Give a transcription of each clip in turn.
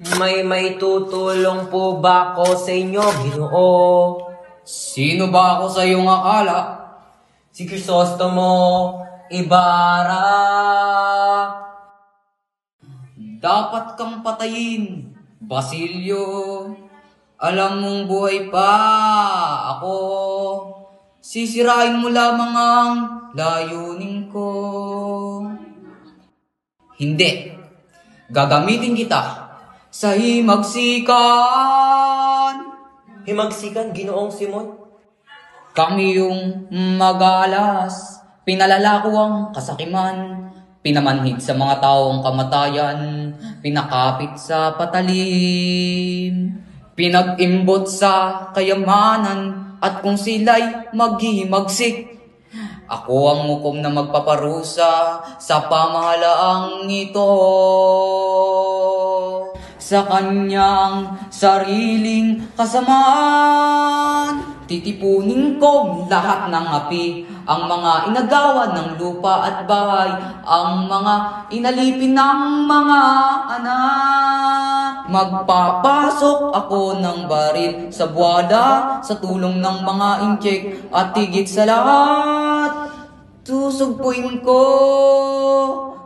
May tutulong po ba ako sa inyo, Ginoo? Sino ba ako sa iyong akala? Si Crisostomo Ibarra. Dapat kang patayin, Basilio. Alam mong buhay pa ako. Sisirain mo lamang ang layunin ko. Hindi. Gagamitin kita sa himagsikan. Himagsikan, Ginoong Simon? Kami yung magalas, pinalala ko ang kasakiman, pinamanhid sa mga taong kamatayan, pinakapit sa patalim, pinag-imbot sa kayamanan, at kung sila'y maghihimagsik, ako ang mukom na magpaparusa sa pamahalaang ito. Sa kanyang sariling kasamaan, titipunin ko lahat ng api, ang mga inagawan ng lupa at bahay, ang mga inalipin ng mga anak. Magpapasok ako ng baril sa buwada sa tulong ng mga incheck, at higit sa lahat, susugpuin ko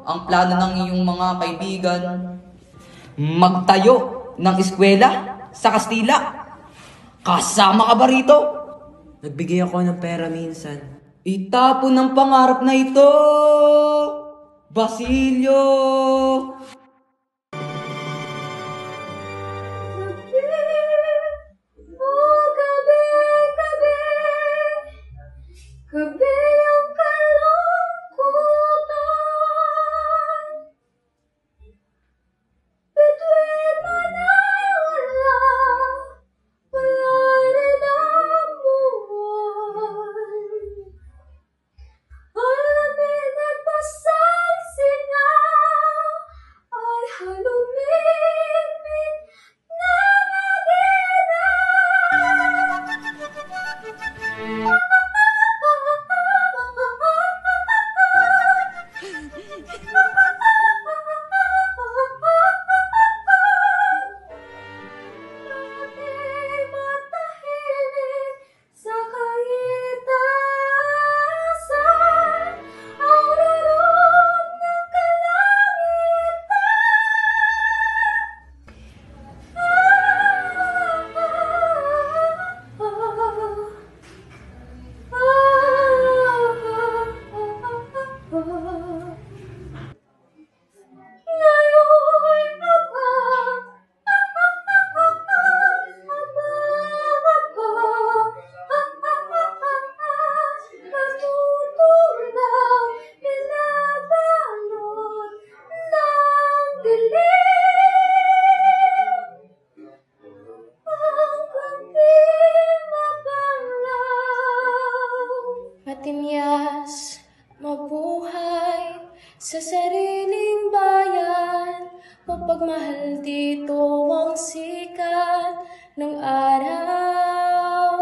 ang plano ng iyong mga kaibigan. Magtayo ng eskwela sa Kastila. Kasama ka ba rito? Nagbigay ako ng pera minsan. Itapon ang pangarap na ito, Basilio. Gabi ang kalungkutan, bituin mo na wala rin ang buwan. Alamig at pasagsingaw ay halumigmig na mag-ina. Matimyas, mabuhay sa sariling bayan, mapagmahal dito ang sikat ng araw.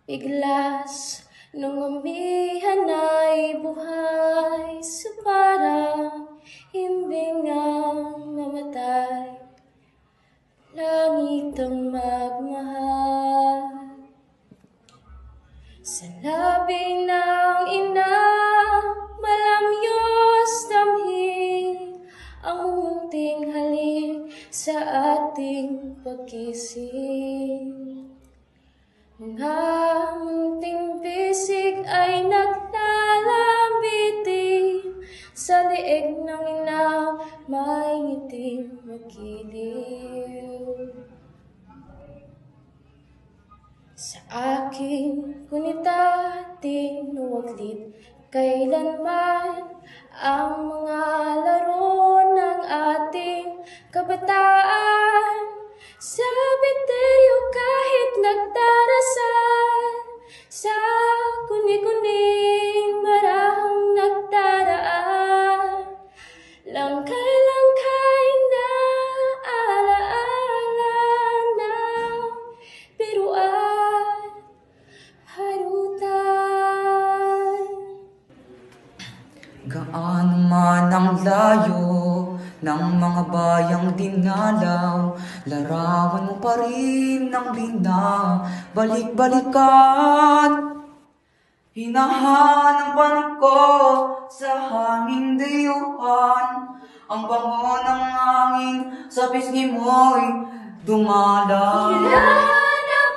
Biglas nung umihan ay buhay sa parang himbingang mamatay. Langit ang magmahal. Sa labi ng ina, malamyos damhin ang munting halik sa ating pagkising. Mga munting bisig ay naglalambitin sa leeg ng ina, may ngiting magiliw. Sa aking kunita, tinuwaglit kailanman ang mga laro ng ating kabataan. Sa biteryo kahit nagdarasan, sa kuni-kuning marahang nagdaraan, langkay-langkay na alaala ng biruan, harutan. Gaano man ang layo ng mga bayang dinalaw. Larawan mo pa rin ng balik-balikan. Hinahanapan ko sa hanging dayuhan. Ang bango ng hangin sa pisngi mo'y dumalaw. Hanap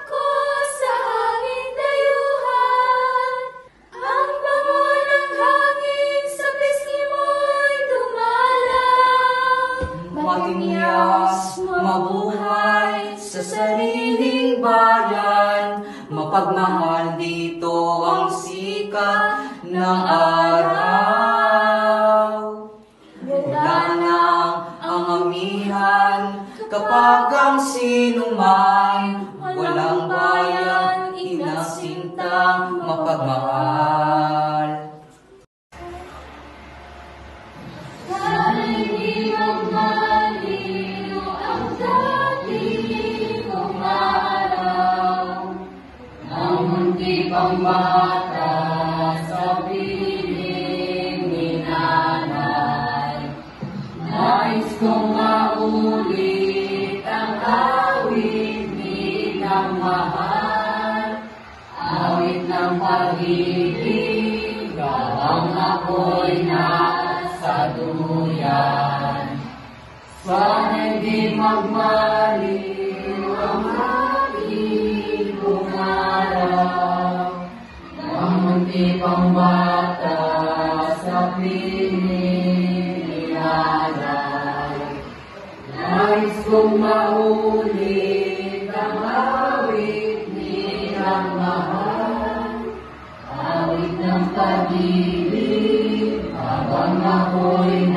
ko sa hanging dayuhan. Ang bango ng hangin sa pisngi mo'y dumalaw. Matinyas mabuhay sa sariling bayan. Mapagmahal dito ang sikat ng araw. Wala nang ang amihan kapag ang sinuman walang bayan, inasintang mapagmahal. Sana'y di magmaliw ang dating kong araw. Ang munti pang bata sa piling ni nanay. Nais kong maulit ang awit nilang mahal. Awit ng pag-ibig, habang ako'y nasa duyan. Sana'y di magmaliw ang aking araw. Ang munti pang bata sa piling ni nanay. Nais kong maulit ang awit nilang mahal. Awit ng pag-ibig, habang ako'y